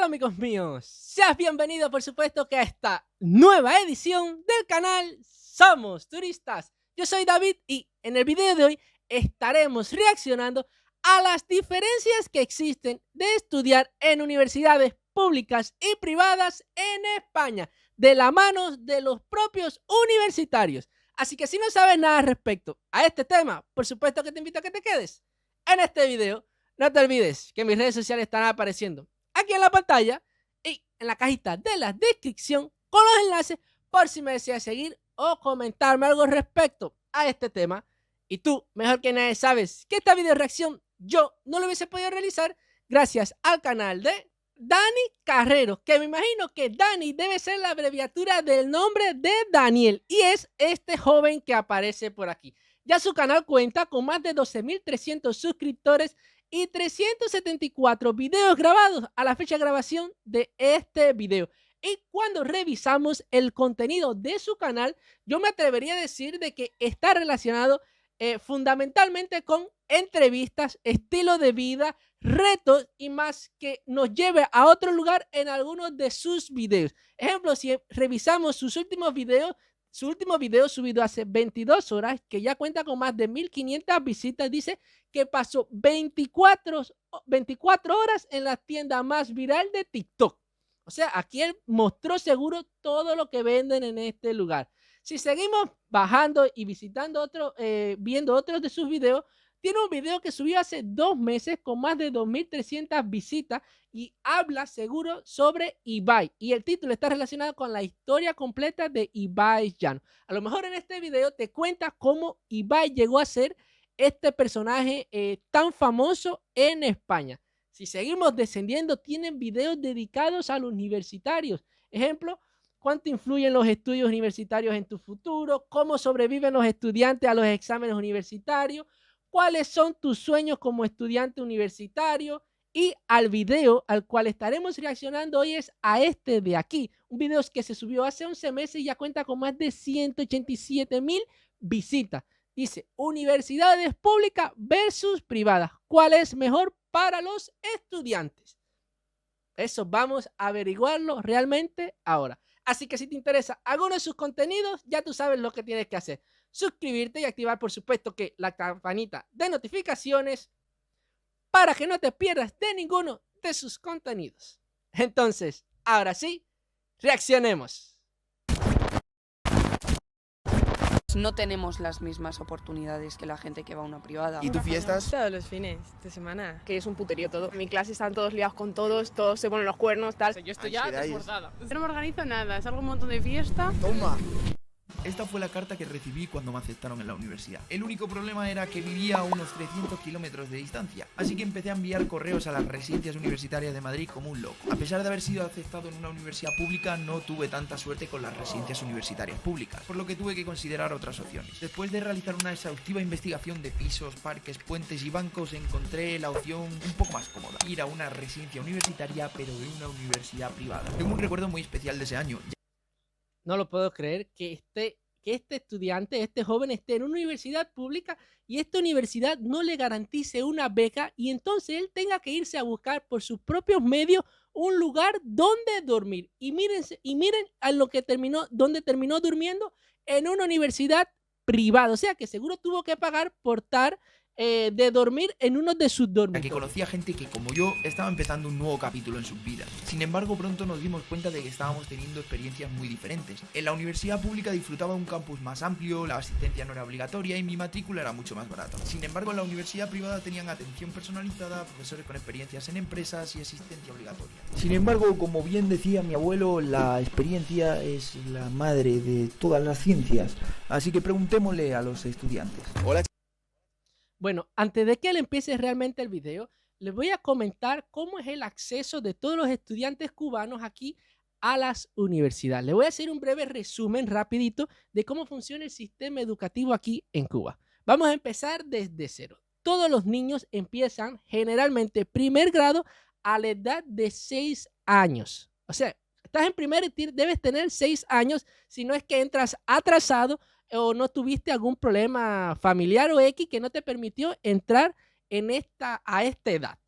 Hola amigos míos, seas bienvenido por supuesto que a esta nueva edición del canal Somos Turistas. Yo soy David y en el video de hoy estaremos reaccionando a las diferencias que existen de estudiar en universidades públicas y privadas en España, de la mano de los propios universitarios. Así que si no sabes nada respecto a este tema, por supuesto que te invito a que te quedes en este video. No te olvides que mis redes sociales estarán apareciendo aquí en la pantalla y en la cajita de la descripción con los enlaces por si me deseas seguir o comentarme algo respecto a este tema. Y tú, mejor que nadie, sabes que esta video reacción yo no lo hubiese podido realizar gracias al canal de Dani Carrero, que me imagino que Dani debe ser la abreviatura del nombre de Daniel, y es este joven que aparece por aquí. Ya su canal cuenta con más de 12.300 suscriptores y 374 videos grabados a la fecha de grabación de este video. Y cuando revisamos el contenido de su canal, yo me atrevería a decir de que está relacionado fundamentalmente con entrevistas, estilo de vida, retos y más que nos lleve a otro lugar en algunos de sus videos. Ejemplo, si revisamos sus últimos videos, su último video subido hace 22 horas, que ya cuenta con más de 1.500 visitas, dice que pasó 24 horas en la tienda más viral de TikTok. O sea, aquí él mostró seguro todo lo que venden en este lugar. Si seguimos bajando y visitando viendo otros de sus videos, tiene un video que subió hace 2 meses con más de 2.300 visitas y habla seguro sobre Ibai. Y el título está relacionado con la historia completa de Ibai Llano. A lo mejor en este video te cuenta cómo Ibai llegó a ser este personaje tan famoso en España. Si seguimos descendiendo, tienen videos dedicados a los universitarios. Ejemplo, cuánto influyen los estudios universitarios en tu futuro, cómo sobreviven los estudiantes a los exámenes universitarios, cuáles son tus sueños como estudiante universitario, y al video al cual estaremos reaccionando hoy es a este de aquí, un video que se subió hace 11 meses y ya cuenta con más de 187,000 visitas. Dice, universidades públicas versus privadas, ¿cuál es mejor para los estudiantes? Eso vamos a averiguarlo realmente ahora. Así que si te interesa alguno de sus contenidos, ya tú sabes lo que tienes que hacer. Suscribirte y activar, por supuesto, que la campanita de notificaciones para que no te pierdas de ninguno de sus contenidos. Entonces, ahora sí, reaccionemos. No tenemos las mismas oportunidades que la gente que va a una privada. ¿Y tú fiestas? Todos los fines de semana. Que es un puterío todo. En mi clase están todos liados con todos se ponen los cuernos, tal. Yo estoy ya desbordada. Yo no me organizo nada, salgo un montón de fiesta. ¡Toma! Esta fue la carta que recibí cuando me aceptaron en la universidad. El único problema era que vivía a unos 300 kilómetros de distancia, así que empecé a enviar correos a las residencias universitarias de Madrid como un loco. A pesar de haber sido aceptado en una universidad pública, no tuve tanta suerte con las residencias universitarias públicas, por lo que tuve que considerar otras opciones. Después de realizar una exhaustiva investigación de pisos, parques, puentes y bancos, encontré la opción un poco más cómoda: ir a una residencia universitaria, pero de una universidad privada. Tengo un recuerdo muy especial de ese año. No lo puedo creer que este estudiante, este joven esté en una universidad pública y esta universidad no le garantice una beca y entonces él tenga que irse a buscar por sus propios medios un lugar donde dormir. Y miren a lo que donde terminó durmiendo, en una universidad privada. O sea que seguro tuvo que pagar por estar de dormir en uno de sus dormitorios. Que conocía gente que, como yo, estaba empezando un nuevo capítulo en sus vidas. Sin embargo, pronto nos dimos cuenta de que estábamos teniendo experiencias muy diferentes. En la universidad pública disfrutaba de un campus más amplio, la asistencia no era obligatoria y mi matrícula era mucho más barata. Sin embargo, en la universidad privada tenían atención personalizada, profesores con experiencias en empresas y asistencia obligatoria. Sin embargo, como bien decía mi abuelo, la experiencia es la madre de todas las ciencias. Así que preguntémosle a los estudiantes. Hola. Bueno, antes de que él empiece realmente el video, les voy a comentar cómo es el acceso de todos los estudiantes cubanos aquí a las universidades. Les voy a hacer un breve resumen rapidito de cómo funciona el sistema educativo aquí en Cuba. Vamos a empezar desde cero. Todos los niños empiezan generalmente primer grado a la edad de 6 años. O sea, estás en primer y debes tener 6 años, si no es que entras atrasado o no tuviste algún problema familiar o X que no te permitió entrar a esta edad.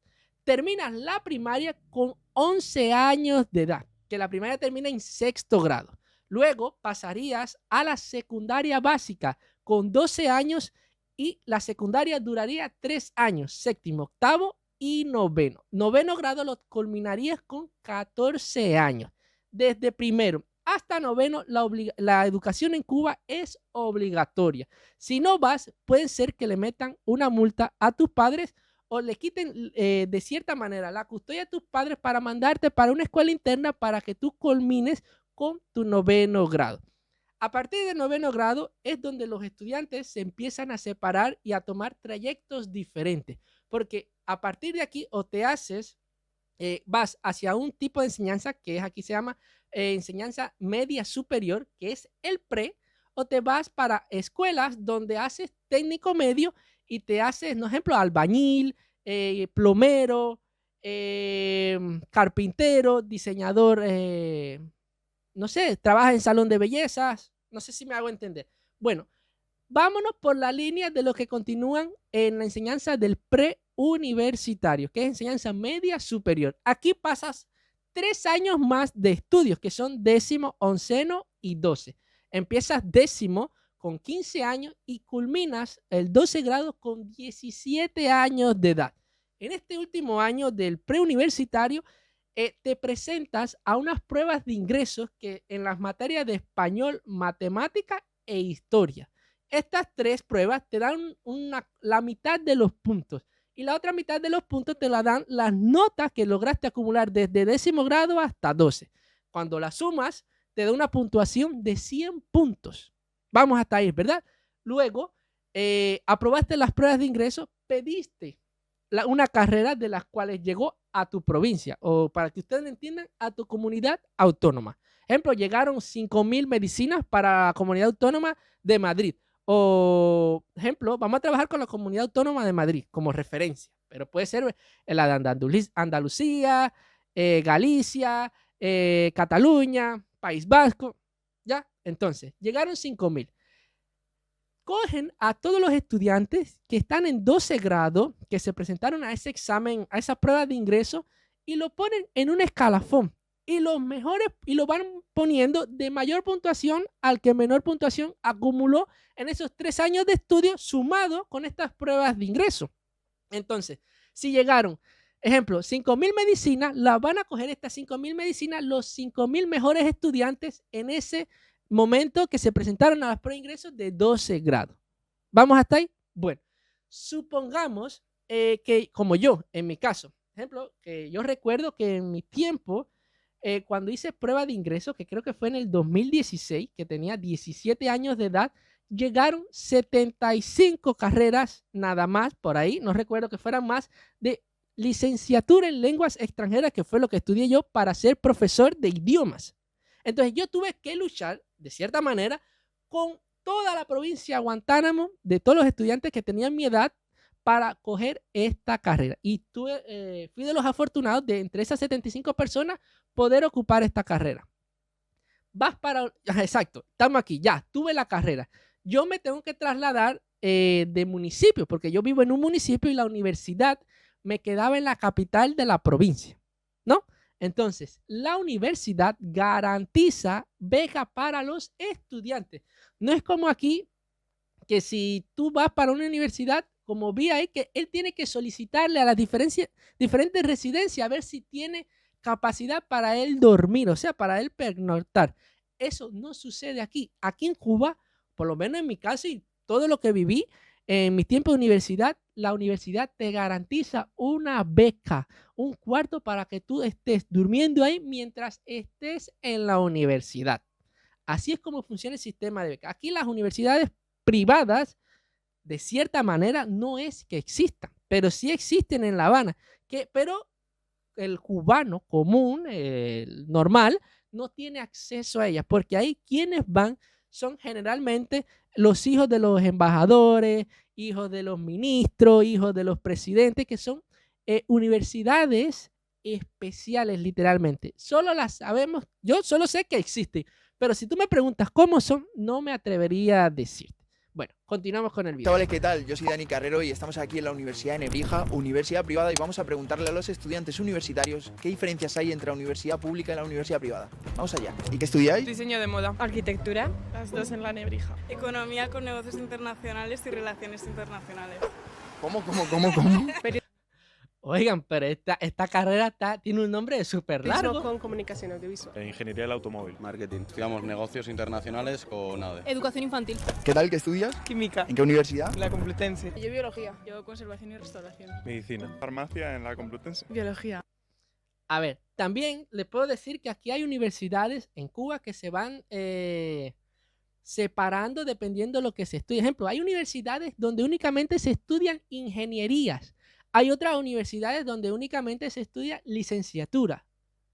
Terminas la primaria con 11 años de edad, que la primaria termina en sexto grado. Luego pasarías a la secundaria básica con 12 años y la secundaria duraría 3 años, séptimo, octavo y noveno. Noveno grado lo culminarías con 14 años. Desde primero hasta noveno, la educación en Cuba es obligatoria. Si no vas, puede ser que le metan una multa a tus padres o le quiten de cierta manera la custodia a tus padres para mandarte para una escuela interna para que tú culmines con tu noveno grado. A partir del noveno grado es donde los estudiantes se empiezan a separar y a tomar trayectos diferentes, porque a partir de aquí o te haces, vas hacia un tipo de enseñanza que es aquí se llama enseñanza media superior, que es el pre, o te vas para escuelas donde haces técnico medio y te haces, por ejemplo, albañil, plomero, carpintero, diseñador, no sé, trabajas en salón de bellezas, no sé si me hago entender. Bueno, vámonos por la línea de los que continúan en la enseñanza del preuniversitario, que es enseñanza media superior. Aquí pasas 3 años más de estudios, que son décimo, onceno y 12. Empiezas décimo con 15 años y culminas el 12 grado con 17 años de edad. En este último año del preuniversitario, te presentas a unas pruebas de ingresos que en las materias de español, matemática e historia. Estas 3 pruebas te dan la mitad de los puntos y la otra mitad de los puntos te la dan las notas que lograste acumular desde décimo grado hasta 12. Cuando las sumas, te da una puntuación de 100 puntos. Vamos hasta ahí, ¿verdad? Luego, aprobaste las pruebas de ingreso, pediste una carrera de las cuales llegó a tu provincia o, para que ustedes entiendan, a tu comunidad autónoma. Ejemplo, llegaron 5,000 medicinas para la comunidad autónoma de Madrid. O, ejemplo, vamos a trabajar con la comunidad autónoma de Madrid como referencia, pero puede ser la de Andalucía, Galicia, Cataluña, País Vasco, ¿ya? Entonces, llegaron 5,000. Cogen a todos los estudiantes que están en 12 grado, que se presentaron a ese examen, a esa prueba de ingreso, y lo ponen en un escalafón. Y los mejores, y lo van poniendo de mayor puntuación al que menor puntuación acumuló en esos 3 años de estudio sumado con estas pruebas de ingreso. Entonces, si llegaron, ejemplo, 5,000 medicinas, las van a coger estas 5,000 medicinas los 5,000 mejores estudiantes en ese momento que se presentaron a las pruebas de ingreso de 12 grados. ¿Vamos hasta ahí? Bueno, supongamos que como yo, en mi caso, ejemplo, que yo recuerdo que en mi tiempo, cuando hice prueba de ingreso, que creo que fue en el 2016, que tenía 17 años de edad, llegaron 75 carreras nada más por ahí, no recuerdo que fueran más, de licenciatura en lenguas extranjeras, que fue lo que estudié yo para ser profesor de idiomas. Entonces yo tuve que luchar, de cierta manera, con toda la provincia de Guantánamo, de todos los estudiantes que tenían mi edad, para coger esta carrera. Y fui de los afortunados de, entre esas 75 personas, poder ocupar esta carrera. Vas para... Exacto, estamos aquí, ya, tuve la carrera. Yo me tengo que trasladar de municipio, porque yo vivo en un municipio y la universidad me quedaba en la capital de la provincia, ¿no? Entonces, la universidad garantiza beca para los estudiantes. No es como aquí, que si tú vas para una universidad, como vi ahí, que él tiene que solicitarle a las diferentes residencias a ver si tiene capacidad para él dormir, o sea, para él pernoctar. Eso no sucede aquí. Aquí en Cuba, por lo menos en mi caso y todo lo que viví en mi tiempo de universidad, la universidad te garantiza una beca, un cuarto para que tú estés durmiendo ahí mientras estés en la universidad. Así es como funciona el sistema de beca. Aquí las universidades privadas, de cierta manera, no es que existan, pero sí existen en La Habana, pero el cubano común, el normal, no tiene acceso a ellas, porque ahí quienes van son generalmente los hijos de los embajadores, hijos de los ministros, hijos de los presidentes, que son universidades especiales literalmente. Solo las sabemos, yo solo sé que existen, pero si tú me preguntas cómo son, no me atrevería a decirte. Bueno, continuamos con el video. Chavales, ¿qué tal? Yo soy Dani Carrero y estamos aquí en la Universidad de Nebrija, universidad privada, y vamos a preguntarle a los estudiantes universitarios qué diferencias hay entre la universidad pública y la universidad privada. Vamos allá. ¿Y qué estudiáis? Diseño de moda. Arquitectura. Las dos en la Nebrija. Economía con negocios internacionales y relaciones internacionales. ¿Cómo? Oigan, pero esta carrera tiene un nombre súper largo. Con comunicación audiovisual. Ingeniería del automóvil. Marketing. Estudiamos negocios internacionales con ADE. Educación infantil. ¿Qué tal? ¿Qué estudias? Química. ¿En qué universidad? La Complutense. Yo biología. Yo conservación y restauración. Medicina. Farmacia en la Complutense. Biología. A ver, también le puedo decir que aquí hay universidades en Cuba que se van separando dependiendo de lo que se estudia. Ejemplo, hay universidades donde únicamente se estudian ingenierías. Hay otras universidades donde únicamente se estudia licenciatura,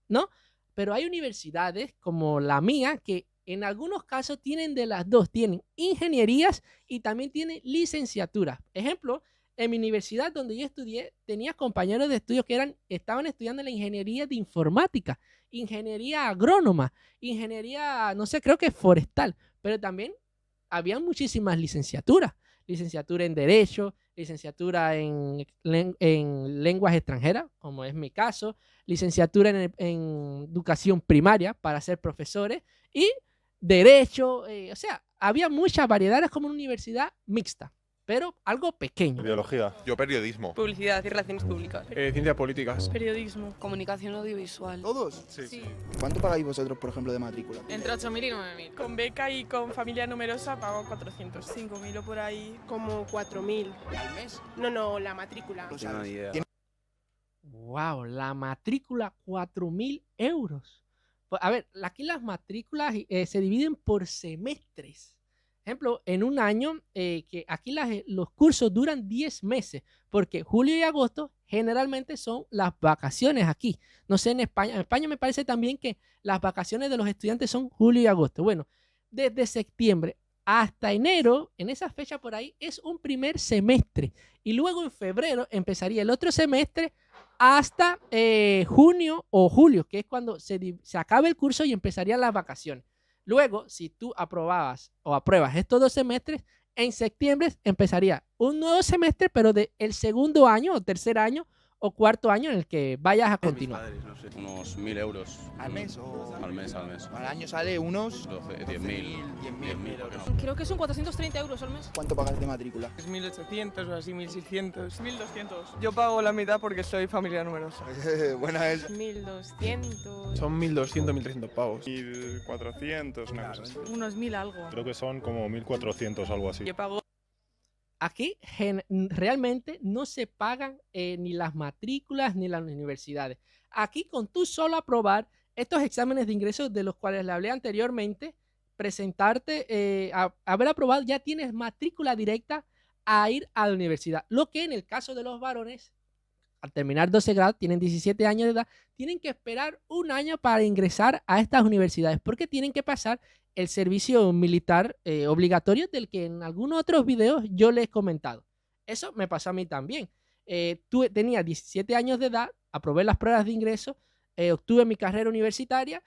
¿no? Pero hay universidades como la mía que en algunos casos tienen de las dos. Tienen ingenierías y también tienen licenciaturas. Ejemplo, en mi universidad donde yo estudié, tenía compañeros de estudio que estaban estudiando la ingeniería de informática, ingeniería agrónoma, ingeniería, no sé, creo que forestal, pero también había muchísimas licenciaturas. Licenciatura en Derecho, licenciatura en lenguas extranjeras, como es mi caso, licenciatura en Educación Primaria para ser profesores y Derecho, o sea, había muchas variedades como una universidad mixta, pero algo pequeño. Biología. Yo periodismo. Publicidad y relaciones públicas. Ciencias políticas. Periodismo. Comunicación audiovisual. ¿Todos? Sí. ¿Cuánto pagáis vosotros, por ejemplo, de matrícula? Entre 8.000 y 9.000. Con beca y con familia numerosa pago 400. 5.000 o por ahí. Como 4.000. ¿Al mes? No, la matrícula. No sabes. Wow, la matrícula 4.000 euros. Pues, a ver, aquí las matrículas se dividen por semestres. Ejemplo, en un año, que aquí los cursos duran 10 meses, porque julio y agosto generalmente son las vacaciones aquí. No sé en España. En España me parece también que las vacaciones de los estudiantes son julio y agosto. Bueno, desde septiembre hasta enero, en esa fecha por ahí, es un primer semestre. Y luego en febrero empezaría el otro semestre hasta junio o julio, que es cuando se acaba el curso y empezarían las vacaciones. Luego, si tú aprobabas o apruebas estos 2 semestres, en septiembre empezaría un nuevo semestre, pero del segundo año o tercer año o cuarto año en el que vayas a continuar. Mis padres, no sé, unos 1.000 euros. ¿Al mes o...? Al mes. Al año sale unos... 10.000. 10.000 euros. Creo que son 430 euros al mes. ¿Cuánto pagas de matrícula? 1.800 o así, 1.600. 1.200. Yo pago la mitad porque soy familia numerosa. Buena es. 1.200. Son 1.200, 1.300 pavos. 1.400, una cosa así. Unos 1.000 algo. Creo que son como 1.400, algo así. Yo pago. Aquí realmente no se pagan ni las matrículas ni las universidades. Aquí con tú solo aprobar estos exámenes de ingreso de los cuales le hablé anteriormente, presentarte, haber aprobado, ya tienes matrícula directa a ir a la universidad. Lo que en el caso de los varones, al terminar 12 grados, tienen 17 años de edad, tienen que esperar un año para ingresar a estas universidades porque tienen que pasar el servicio militar obligatorio del que en algunos otros videos yo les he comentado. Eso me pasó a mí también. Tenía 17 años de edad, aprobé las pruebas de ingreso, obtuve mi carrera universitaria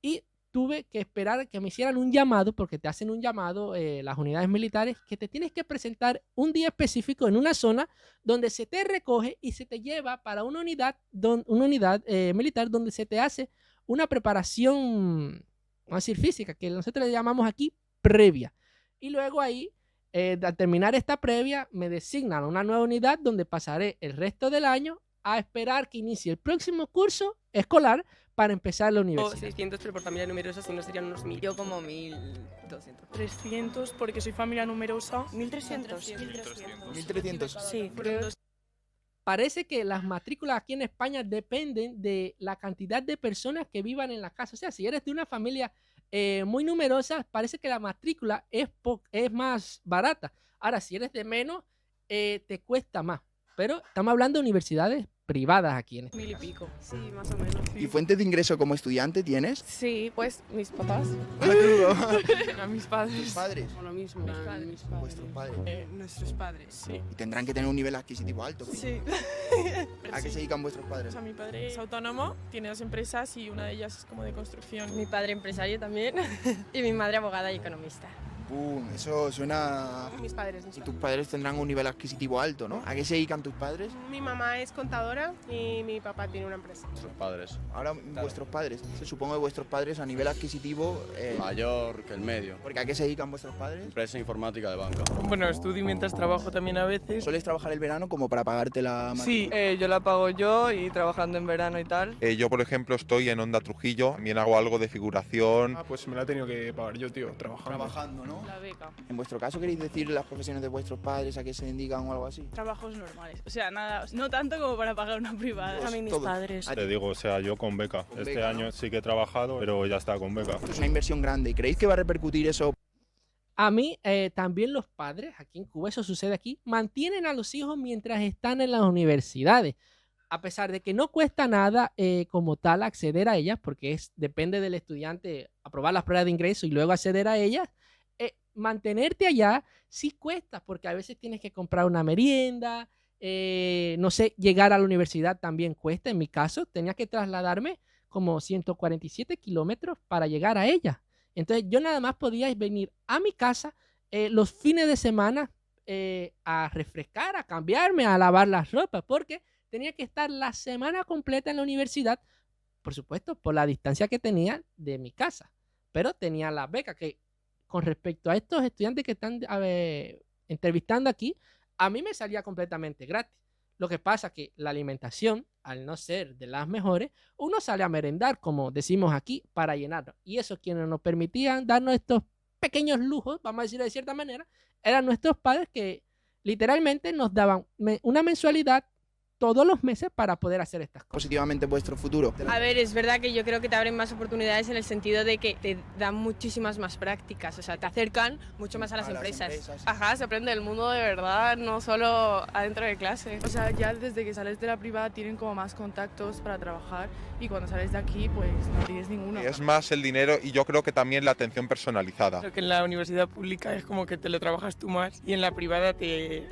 y tuve que esperar a que me hicieran un llamado, porque te hacen un llamado las unidades militares, que te tienes que presentar un día específico en una zona donde se te recoge y se te lleva para una unidad militar donde se te hace una preparación, vamos a decir física, que nosotros le llamamos aquí previa. Y luego ahí, al terminar esta previa, me designan a una nueva unidad donde pasaré el resto del año a esperar que inicie el próximo curso escolar para empezar la universidad. 600, pero por familia numerosa, si no serían unos 1.000. Yo como 1.200. 300 porque soy familia numerosa. 1.300. 1.300. Sí. Parece que las matrículas aquí en España dependen de la cantidad de personas que vivan en la casa. O sea, si eres de una familia muy numerosa, parece que la matrícula es más barata. Ahora, si eres de menos, te cuesta más. Pero estamos hablando de universidades privadas aquí en España. 1.000 y pico. Sí, más o menos. ¿Y fuentes de ingreso como estudiante tienes? Sí, pues mis papás. A mis padres. ¿Tus padres? O lo mismo. Mis padres. Vuestros padres. Nuestros padres, sí. Y tendrán que tener un nivel adquisitivo alto. Sí. ¿A qué se dedican vuestros O padres? sea, mi padre es autónomo, tiene 2 empresas y una de ellas es como de construcción. Mi padre empresario también y mi madre abogada y economista. Eso suena... Mis padres. Y tus padres tendrán un nivel adquisitivo alto, ¿no? ¿A qué se dedican tus padres? Mi mamá es contadora y mi papá tiene una empresa. Nuestros padres. Ahora, vuestros padres. Se supone que vuestros padres a nivel adquisitivo... Mayor que el medio. Porque ¿a qué se dedican vuestros padres? Empresa informática de banca. Bueno, estudio mientras trabajo también a veces. ¿Sueles trabajar el verano como para pagarte la matrícula? Sí, yo la pago yo y trabajando en verano y tal. Yo, por ejemplo, estoy en Onda Trujillo, también hago algo de figuración. Pues me la he tenido que pagar yo, tío, Trabajando, ¿no? La beca. En vuestro caso, ¿queréis decir las profesiones de vuestros padres, a qué se dedican o algo así? Trabajos normales. O sea, nada, no tanto como para pagar una privada. Todos, A mí mis todos. padres. Te digo, o sea, yo con beca. Con Este beca, año ¿no? sí que he trabajado, pero ya está con beca. Esto es una inversión grande. ¿Y creéis que va a repercutir eso? A mí, también los padres, aquí en Cuba, eso sucede aquí, mantienen a los hijos mientras están en las universidades. A pesar de que no cuesta nada como tal acceder a ellas, porque depende del estudiante aprobar las pruebas de ingreso y luego acceder a ellas, mantenerte allá sí cuesta, porque a veces tienes que comprar una merienda, no sé, llegar a la universidad también cuesta. En mi caso, tenía que trasladarme como 147 kilómetros para llegar a ella. Entonces yo nada más podía venir a mi casa los fines de semana a refrescar, a cambiarme, a lavar las ropas, porque tenía que estar la semana completa en la universidad, por supuesto, por la distancia que tenía de mi casa. Pero tenía la beca, que con respecto a estos estudiantes que están entrevistando aquí, a mí me salía completamente gratis. Lo que pasa es que la alimentación, al no ser de las mejores, uno sale a merendar, como decimos aquí, para llenarnos. Y eso quienes nos permitían darnos estos pequeños lujos, vamos a decirlo de cierta manera, eran nuestros padres que literalmente nos daban una mensualidad todos los meses para poder hacer estas cosas. Positivamente vuestro futuro. A ver, es verdad que yo creo que te abren más oportunidades en el sentido de que te dan muchísimas más prácticas, o sea, te acercan mucho más a las empresas. Ajá, se aprende el mundo de verdad, no solo adentro de clase. O sea, ya desde que sales de la privada tienen como más contactos para trabajar y cuando sales de aquí pues no tienes ninguno. Es más el dinero y yo creo que también la atención personalizada. Creo que en la universidad pública es como que te lo trabajas tú más y en la privada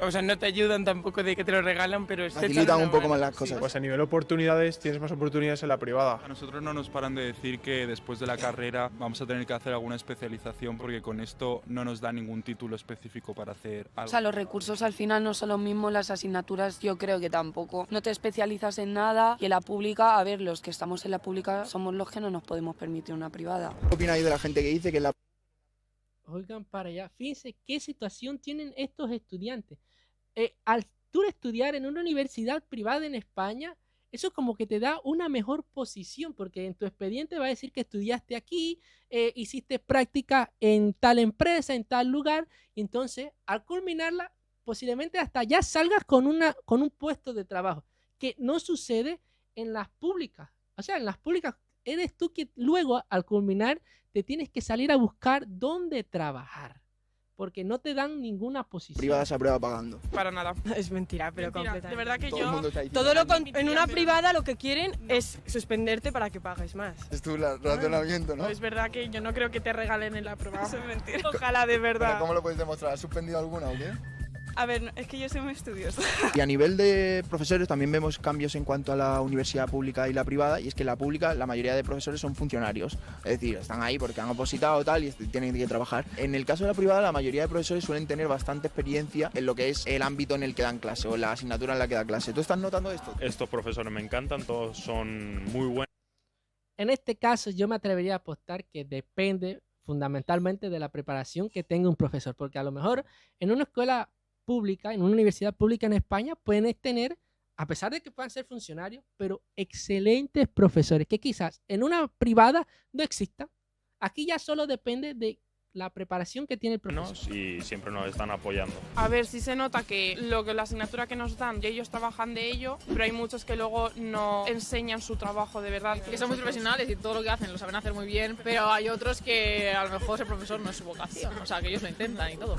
o sea, no te ayudan tampoco de que te lo regalan, pero Facilitan un poco más las cosas. Pues a nivel oportunidades, tienes más oportunidades en la privada. A nosotros no nos paran de decir que después de la carrera vamos a tener que hacer alguna especialización porque con esto no nos da ningún título específico para hacer algo. O sea, los recursos al final no son los mismos, las asignaturas yo creo que tampoco. No te especializas en nada y en la pública, a ver, los que estamos en la pública somos los que no nos podemos permitir una privada. ¿Qué opináis de la gente que dice que la... Oigan, para allá, fíjense qué situación tienen estos estudiantes. Al tú estudiar en una universidad privada en España, eso como que te da una mejor posición, porque en tu expediente va a decir que estudiaste aquí, hiciste práctica en tal empresa, en tal lugar, y entonces al culminarla, posiblemente hasta ya salgas con un puesto de trabajo, que no sucede en las públicas. O sea, en las públicas eres tú que luego al culminar te tienes que salir a buscar dónde trabajar, porque no te dan ninguna posición. privada se aprueba pagando? Para nada. Es mentira, pero completamente. De verdad que Todo el yo... mundo está diciendo. Todo en una privada lo que quieren es suspenderte para que pagues más. Es tu razonamiento, ¿no? Es verdad que yo no creo que te regalen en la prueba. Eso es mentira. Ojalá, de verdad. ¿Pero cómo lo puedes demostrar? ¿Has suspendido alguna o qué? A ver, es que yo soy muy estudiosa. Y a nivel de profesores también vemos cambios en cuanto a la universidad pública y la privada, y es que en la pública la mayoría de profesores son funcionarios, es decir, están ahí porque han opositado tal y tienen que trabajar. En el caso de la privada la mayoría de profesores suelen tener bastante experiencia en lo que es el ámbito en el que dan clase o la asignatura en la que da clase. ¿Tú estás notando esto? Estos profesores me encantan, todos son muy buenos. En este caso yo me atrevería a apostar que depende fundamentalmente de la preparación que tenga un profesor, porque a lo mejor en una escuela pública, en una universidad pública en España, pueden tener, a pesar de que puedan ser funcionarios, pero excelentes profesores, que quizás en una privada no existan. Aquí ya solo depende de la preparación que tiene el profesor. Y siempre nos están apoyando. A ver, sí se nota que la asignatura que nos dan, y ellos trabajan de ello, pero hay muchos que luego no enseñan su trabajo de verdad. Que son muy profesionales y todo lo que hacen lo saben hacer muy bien, pero hay otros que a lo mejor ser profesor no es su vocación, o sea, que ellos lo intentan y todo.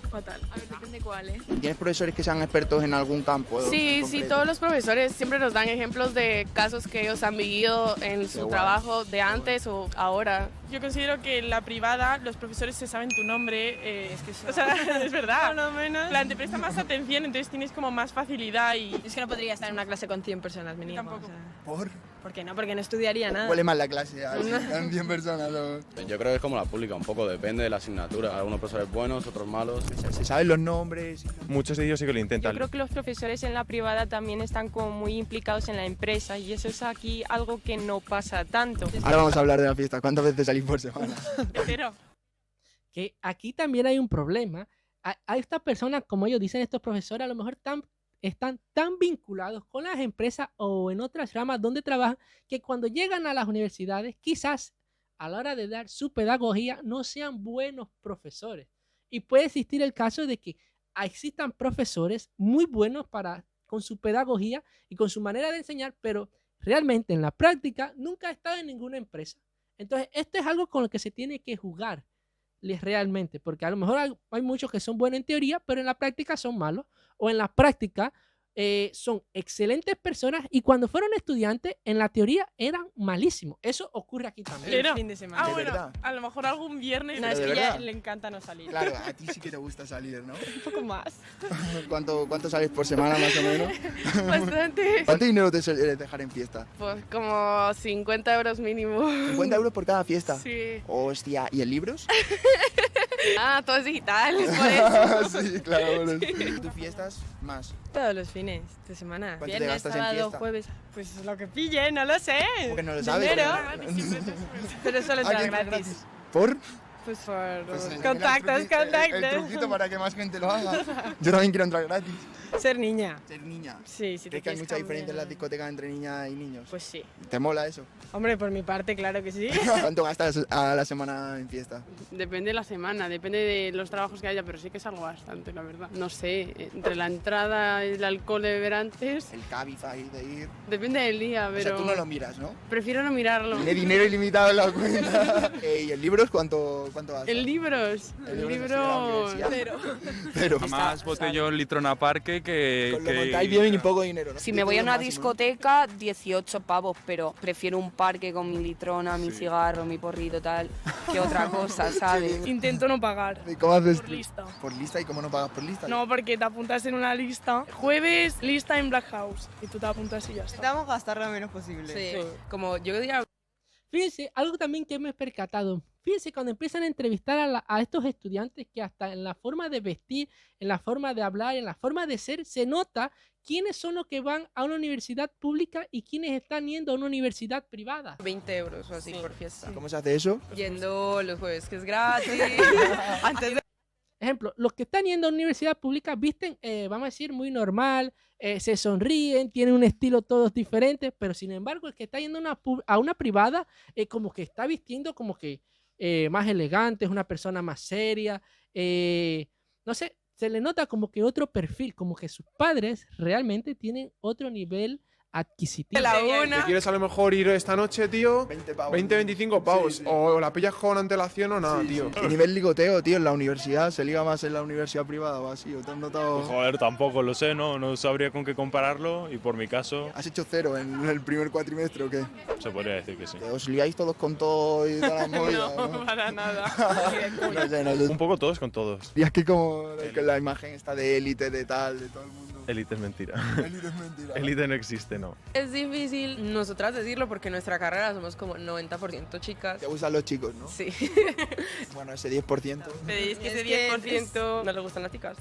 Fatal. A ver, depende cuál, ¿eh? ¿Tienes profesores que sean expertos en algún campo? Sí, en sí, concreto? todos los profesores siempre nos dan ejemplos de casos que ellos han vivido en su trabajo de antes o ahora. Yo considero que en la privada los profesores se saben tu nombre, o sea, es verdad. Por lo menos. En plan, te prestan más atención, entonces tienes como más facilidad y... Es que no podría estar en una clase con 100 personas mínimo. Tampoco. o sea. ¿Por? ¿Por qué no? Porque no estudiaría nada. Huele mal la clase, así, están 100 personas. ¿no? Yo creo que es como la pública, un poco depende de la asignatura. Algunos profesores buenos, otros malos. Se saben los nombres. Muchos de ellos sí que lo Yo intentan. creo que los profesores en la privada también están como muy implicados en la empresa y eso es aquí algo que no pasa tanto. Ahora vamos a hablar de la fiesta. ¿Cuántas veces salís por semana? Pero Que aquí también hay un problema. A estas personas, como ellos dicen, estos profesores, a lo mejor están tan vinculados con las empresas o en otras ramas donde trabajan que cuando llegan a las universidades, quizás a la hora de dar su pedagogía no sean buenos profesores. Y puede existir el caso de que existan profesores muy buenos con su pedagogía y con su manera de enseñar, pero realmente en la práctica nunca ha estado en ninguna empresa. Entonces, esto es algo con lo que se tiene que jugar realmente, porque a lo mejor hay muchos que son buenos en teoría, pero en la práctica son malos, o en la práctica son excelentes personas y cuando fueron estudiantes, en la teoría eran malísimos. Eso ocurre aquí también. El fin de semana. bueno, verdad? a lo mejor algún viernes. No, es ¿De que ya verdad? le encanta no salir. Claro, a ti sí que te gusta salir, ¿no? Un poco más. ¿Cuánto sales por semana más o menos? Bastante. ¿Cuánto dinero te sueles dejar en fiesta? Pues como 50 euros mínimo. 50 euros por cada fiesta. Sí. Hostia, ¿y en libros? Ah, todo es digital, es por eso. Sí, claro. Bueno. ¿Tus fiestas más? Todos los fines de semana. ¿Cuánto te Viernes, gastas en sábado, fiesta? jueves. Pues lo que pille, no lo sé. ¿Cómo que no lo sabes? Dinero. Pero- Pero solo Ah, entra que gratis. ¿Por? Pues por Pues, contactos, el contactos. truquito para que más gente lo haga. Yo también quiero entrar gratis. Ser niña. Ser niña. Sí, sí. ¿Crees que hay mucha diferencia en las discotecas entre niñas y niños? Pues sí. ¿Te mola eso? Hombre, por mi parte, claro que sí. ¿Cuánto gastas a la semana en fiesta? Depende de la semana, depende de los trabajos que haya, pero sí que es algo bastante, la verdad. No sé, entre la entrada y el alcohol de beber antes, El Cabify de ir. depende del día, O pero sea, tú no lo miras, ¿no? prefiero no mirarlo. Tiene dinero ilimitado en la cuenta. ¿Y en libros cuánto gastas? En libros, En libros el así de la libro universidad. cero. Pero Más botellón Litrona Parque que... con lo montáis bien y poco dinero, ¿no? Si me voy a Esto una es lo máximo, ¿no? discoteca, 18 pavos, pero prefiero un parque con mi litrona, mi cigarro, mi porrito, tal, que otra cosa, ¿sabes? Intento no pagar. ¿Y cómo haces Por tú? lista. ¿Por lista? ¿Y cómo no pagas por lista? No, porque te apuntas en una lista. Jueves, lista en Black House. Y tú te apuntas y ya está. Intentamos gastar lo menos posible. Sí. Como yo diría. Fíjense, algo también que me he percatado. Fíjense, cuando empiezan a entrevistar a estos estudiantes, que hasta en la forma de vestir, en la forma de hablar, en la forma de ser, se nota quiénes son los que van a una universidad pública y quiénes están yendo a una universidad privada. 20 euros o así por fiesta. ¿Cómo se hace eso? Yendo los jueves, que es gratis. Antes de... Ejemplo, los que están yendo a una universidad pública visten, vamos a decir, muy normal, se sonríen, tienen un estilo todos diferentes, pero sin embargo el que está yendo a una privada, como que está vistiendo como que más elegante, es una persona más seria, no sé, se le nota como que otro perfil, como que sus padres realmente tienen otro nivel adquisitivo. ¿Te quieres a lo mejor ir esta noche, tío? 20 pavos. 20, 25 pavos. Sí. O la pillas con antelación o nada, tío. ¿Qué nivel ligoteo, tío, en la universidad? ¿Se liga más en la universidad privada o así? ¿O te has notado...? Pues joder, tampoco lo sé, no sabría con qué compararlo y por mi caso ¿Has hecho cero en el primer cuatrimestre o qué? se podría decir que sí. ¿Que os liáis todos con todo y todas las movidas? No, para nada. No sé, no sé. Un poco todos con todos. Y es que como la imagen está de élite, de tal, de todo el mundo. Élite es mentira. Élite es mentira. Élite no existe, no. Es difícil nosotras decirlo porque en nuestra carrera somos como 90% chicas. Te gustan los chicos, ¿no? Sí. Bueno, ese 10%. Es que ese 10% no le gustan las chicas.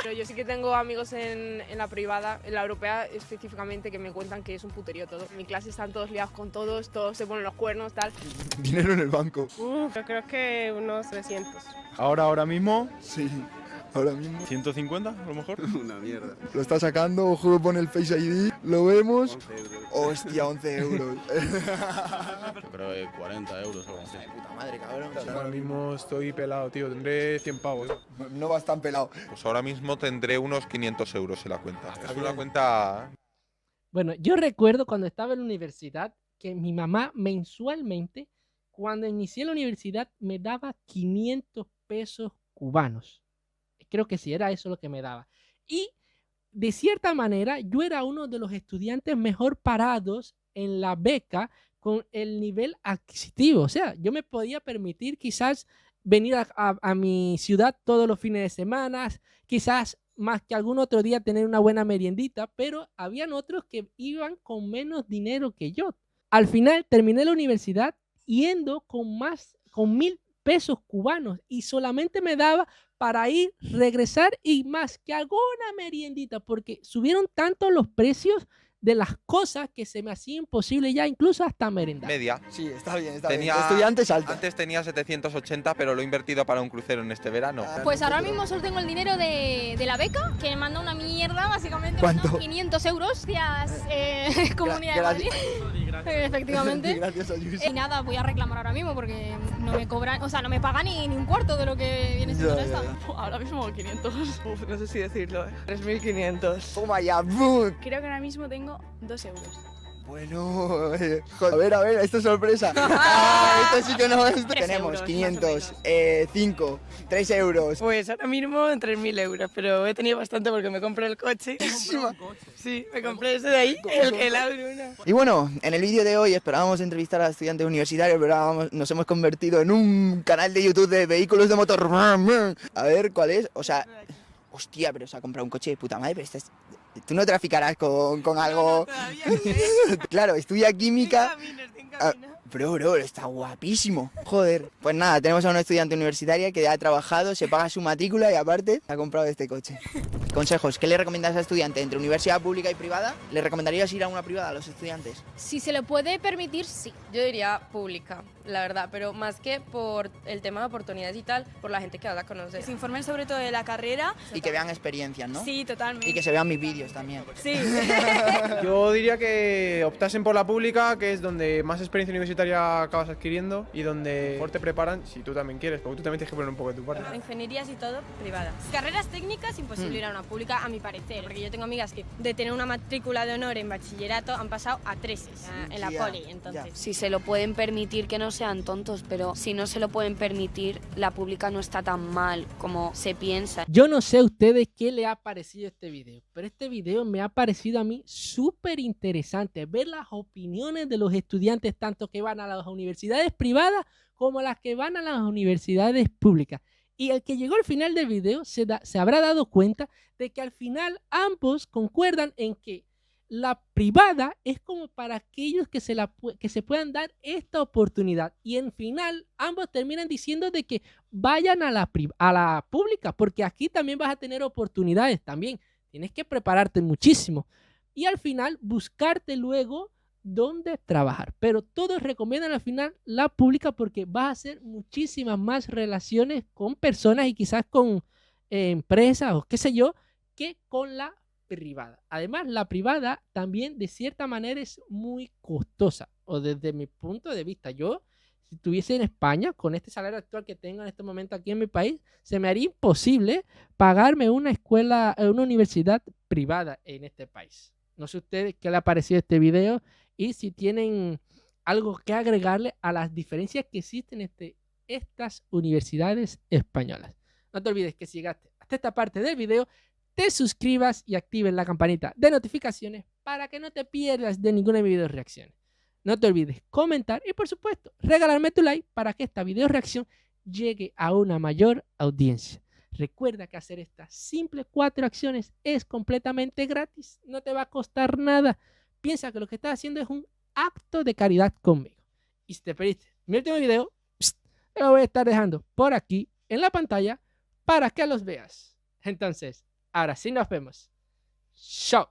Pero yo sí que tengo amigos en la privada, en la europea específicamente, que me cuentan que es un puterío todo. En mi clase están todos liados con todos se ponen los cuernos, tal. Dinero en el banco. Yo creo que unos 300. Ahora mismo, Sí, ahora mismo. 150 a lo mejor. Una mierda. Lo está sacando, ojo, pone el Face ID, lo vemos. Hostia, 11 euros. Yo creo que 40 euros o algo así. Puta madre, cabrón. Ahora mismo estoy pelado, tío. Tendré 100 pavos. No vas tan pelado. Pues ahora mismo tendré unos 500 euros en la cuenta. Es una bien. cuenta... Bueno, yo recuerdo cuando estaba en la universidad que mi mamá mensualmente, cuando inicié la universidad, me daba 500 pesos cubanos. Creo que sí, era eso lo que me daba. Y de cierta manera, yo era uno de los estudiantes mejor parados en la beca con el nivel adquisitivo. O sea, yo me podía permitir quizás venir a mi ciudad todos los fines de semana, quizás más que algún otro día tener una buena meriendita, pero habían otros que iban con menos dinero que yo. Al final terminé la universidad yendo con 1,000 pesos cubanos y solamente me daba para ir, regresar y más que alguna meriendita, porque subieron tanto los precios de las cosas que se me hacía imposible ya incluso hasta merendar. Media. Sí, está bien, está Tenía, bien. Estudiantes alto. Antes tenía 780, pero lo he invertido para un crucero en este verano. Pues ahora mismo solo tengo el dinero de la beca, que me manda una mierda, básicamente. ¿Cuánto? 500 euros, Comunidad de Madrid. Efectivamente. Gracias a Luis. Y nada, voy a reclamar ahora mismo porque no me cobran, o sea, no me pagan ni un cuarto de lo que viene siendo esta. Ahora mismo 500. Uf, no sé si decirlo, 3.500. Toma ya, boom. Creo que ahora mismo tengo 2 euros. Bueno, joder, a ver, esto es sorpresa. Esto sí que no es. Tenemos euros, 500, 5, 3 euros. Pues ahora mismo en 3.000 euros, pero he tenido bastante porque me compré el coche. Sí, me compré ese de ahí, el Audi 1. Y bueno, en el vídeo de hoy esperábamos entrevistar a estudiantes universitarios, pero ahora nos hemos convertido en un canal de YouTube de vehículos de motor. A ver cuál es, o sea, hostia, pero se ha comprado un coche de puta madre, pero tú no traficarás con algo. Claro, estudia química. Bro, está guapísimo. Joder. Pues nada, tenemos a una estudiante universitaria que ya ha trabajado, se paga su matrícula y aparte ha comprado este coche. Consejos, ¿qué le recomiendas a estudiante entre universidad pública y privada? ¿Le recomendarías ir a una privada a los estudiantes? Si se lo puede permitir, sí. Yo diría pública, la verdad, pero más que por el tema de oportunidades y tal, por la gente que vas a conocer. Se informen sobre todo de la carrera. Y que vean experiencias, ¿no? Sí, totalmente. Y que se vean mis vídeos también. Sí. Yo diría que optasen por la pública, que es donde más experiencia universitaria acabas adquiriendo y donde mejor te preparan si tú también quieres, porque tú también tienes que poner un poco de tu parte. Ingenierías y todo, privadas. Carreras técnicas, imposible ir a una pública, a mi parecer, porque yo tengo amigas que de tener una matrícula de honor en bachillerato han pasado a 13 en la poli, entonces. Si se lo pueden permitir, que no sean tontos, pero si no se lo pueden permitir, la pública no está tan mal como se piensa. Yo no sé a ustedes qué le ha parecido este video, pero este video me ha parecido a mí súper interesante. Ver las opiniones de los estudiantes, tanto que van a las universidades privadas como las que van a las universidades públicas. Y el que llegó al final del video se habrá dado cuenta de que al final ambos concuerdan en que la privada es como para aquellos que se puedan dar esta oportunidad. Y en final ambos terminan diciendo de que vayan a la pública, porque aquí también vas a tener oportunidades también. Tienes que prepararte muchísimo. Y al final buscarte luego dónde trabajar. Pero todos recomiendan al final la pública porque vas a hacer muchísimas más relaciones con personas y quizás con empresas o qué sé yo, que con la privada. Además, la privada también de cierta manera es muy costosa, o desde mi punto de vista. Yo, si estuviese en España, con este salario actual que tengo en este momento aquí en mi país, se me haría imposible pagarme una escuela, una universidad privada en este país. No sé a ustedes qué les ha parecido este video y si tienen algo que agregarle a las diferencias que existen entre estas universidades españolas. No te olvides que si llegaste hasta esta parte del video, te suscribas y actives la campanita de notificaciones para que no te pierdas de ninguna de mis video reacciones. No te olvides comentar y por supuesto regalarme tu like para que esta video reacción llegue a una mayor audiencia. Recuerda que hacer estas simples 4 acciones es completamente gratis, no te va a costar nada. Piensa que lo que estás haciendo es un acto de caridad conmigo. Y si te perdiste mi último video, te lo voy a estar dejando por aquí en la pantalla para que los veas. Entonces, ahora sí nos vemos. Chao.